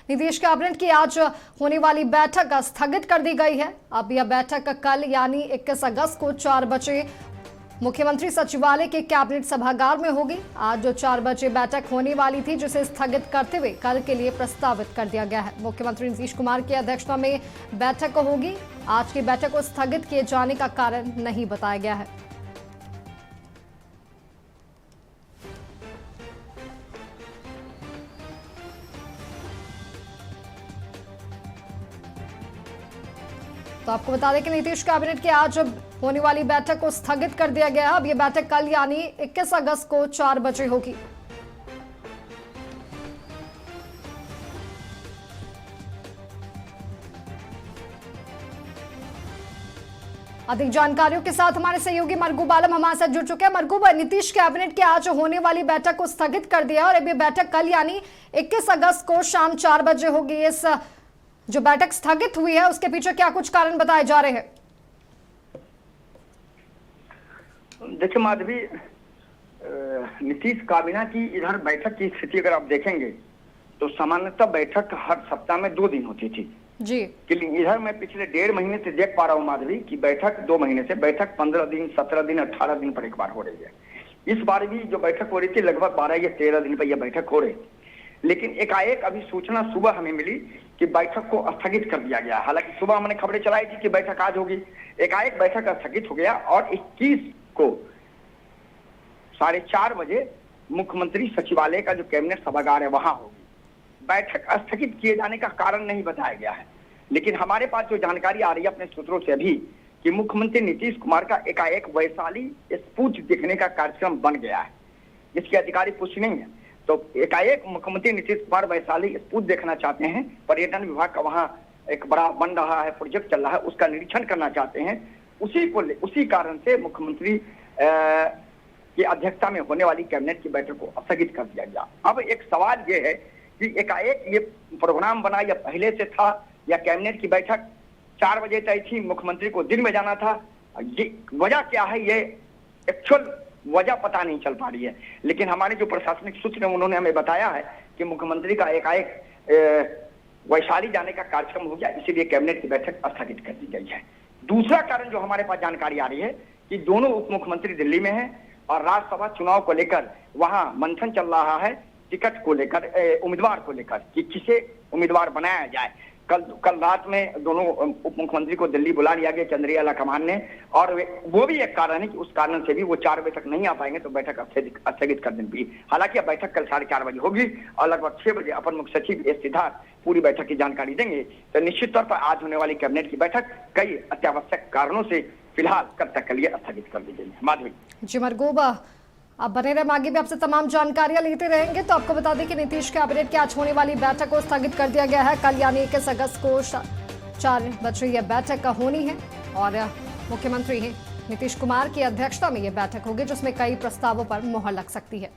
Nitish cabinet की आज होने वाली बैठक स्थगित कर दी गई है। अब यह बैठक कल यानी 21 अगस्त को 4 बजे मुख्यमंत्री सचिवालय के कैबिनेट सभागार में होगी। आज जो 4 बजे बैठक होने वाली थी, जिसे स्थगित करते हुए कल के लिए प्रस्तावित कर दिया गया है। मुख्यमंत्री नीतीश कुमार की अध्यक्षता में बैठक होगी। आज की बैठक को स्थगित किए जाने का कारण नहीं बताया गया है। तो आपको बता दें कि नीतीश कैबिनेट की आज होने वाली बैठक को स्थगित कर दिया गया है। अब यह बैठक कल यानी 21 अगस्त को 4 बजे होगी। अधिक जानकारियों के साथ हमारे सहयोगी मरगूब आलम हमारे साथ जुड़ चुके हैं। मरगूब, नीतीश कैबिनेट की आज होने वाली बैठक को स्थगित कर दिया और अब यह बैठक कल यानी 21 अगस्त को शाम 4 बजे होगी। इस जो बैठक स्थगित हुई है उसके पीछे क्या कुछ कारण बताए जा रहे हैं? देखिए माधवी, नीतीश काबीना की इधर बैठक की स्थिति अगर आप देखेंगे तो सामान्यतः बैठक हर सप्ताह में 2 दिन होती थी जी। इधर मैं पिछले 1.5 महीने से देख पा रहा हूँ माधवी की बैठक 2 महीने से बैठक 15 दिन, 17 दिन, 18 दिन पर एक बार हो रही है। इस बार भी जो बैठक हो रही थी लगभग 12 या 13 दिन पर यह बैठक हो रही थी, लेकिन एकाएक अभी सूचना सुबह हमें मिली कि बैठक को स्थगित कर दिया गया। हालांकि सुबह हमने खबरें चलाई थी कि बैठक आज होगी, एकाएक बैठक स्थगित हो गया और 21 को 4:30 बजे मुख्यमंत्री सचिवालय का जो कैबिनेट सभागार है वहां होगी। बैठक स्थगित किए जाने का कारण नहीं बताया गया है, लेकिन हमारे पास जो जानकारी आ रही है अपने सूत्रों से अभी कि मुख्यमंत्री नीतीश कुमार का एकाएक वैशाली स्पूच देखने का कार्यक्रम बन गया है। इसकी आधिकारिक पुष्टि नहीं है, तो एकाएक मुख्यमंत्री नीतीश कुमार वैशाली स्पूच देखना चाहते हैं। पर्यटन विभाग का वहां एक बड़ा बन रहा है, प्रोजेक्ट चल रहा है, उसका निरीक्षण करना चाहते हैं। उसी कारण से मुख्यमंत्री की अध्यक्षता में होने वाली कैबिनेट की बैठक को स्थगित कर दिया गया। अब एक सवाल ये है कि एकाएक ये प्रोग्राम बना या पहले से था, या कैबिनेट की बैठक 4 बजे तय थी, मुख्यमंत्री को दिन में जाना था। ये वजह क्या है, ये एक्चुअल वजह पता नहीं चल पा रही है। लेकिन हमारे जो प्रशासनिक सूत्र हैं उन्होंने हमें बताया है कि मुख्यमंत्री का एकाएक वैशाली जाने का कार्यक्रम हो गया, इसीलिए कैबिनेट की बैठक स्थगित कर दी गई है। दूसरा कारण जो हमारे पास जानकारी आ रही है कि दोनों उप मुख्यमंत्री दिल्ली में हैं और राज्यसभा चुनाव को लेकर वहां मंथन चल रहा है, टिकट को लेकर, उम्मीदवार को लेकर कि किसे उम्मीदवार बनाया जाए। कल रात में दोनों उप मुख्यमंत्री को दिल्ली बुला लिया गया चंद्रियाला कमान ने, और वो भी एक कारण है कि उस कारण से भी वो 4 बजे तक नहीं आ पाएंगे, तो बैठक स्थगित कर देनी पड़ी। हालांकि अब बैठक कल 4:30 बजे होगी और लगभग 6 बजे अपर मुख्य सचिव एस सिद्धार्थ पूरी बैठक की जानकारी देंगे। तो निश्चित तौर पर आज होने वाली कैबिनेट की बैठक कई अत्यावश्यक कारणों से फिलहाल कल तक के लिए स्थगित कर दी गई है। माधवी जी मरगूब, आप बने रहे, आगे भी आपसे तमाम जानकारियां लेते रहेंगे। तो आपको बता दें कि नीतीश कैबिनेट की आज होने वाली बैठक को स्थगित कर दिया गया है। कल यानी 21 अगस्त को 4 बजे यह बैठक होनी है और मुख्यमंत्री नीतीश कुमार की अध्यक्षता में यह बैठक होगी, जिसमें कई प्रस्तावों पर मुहर लग सकती है।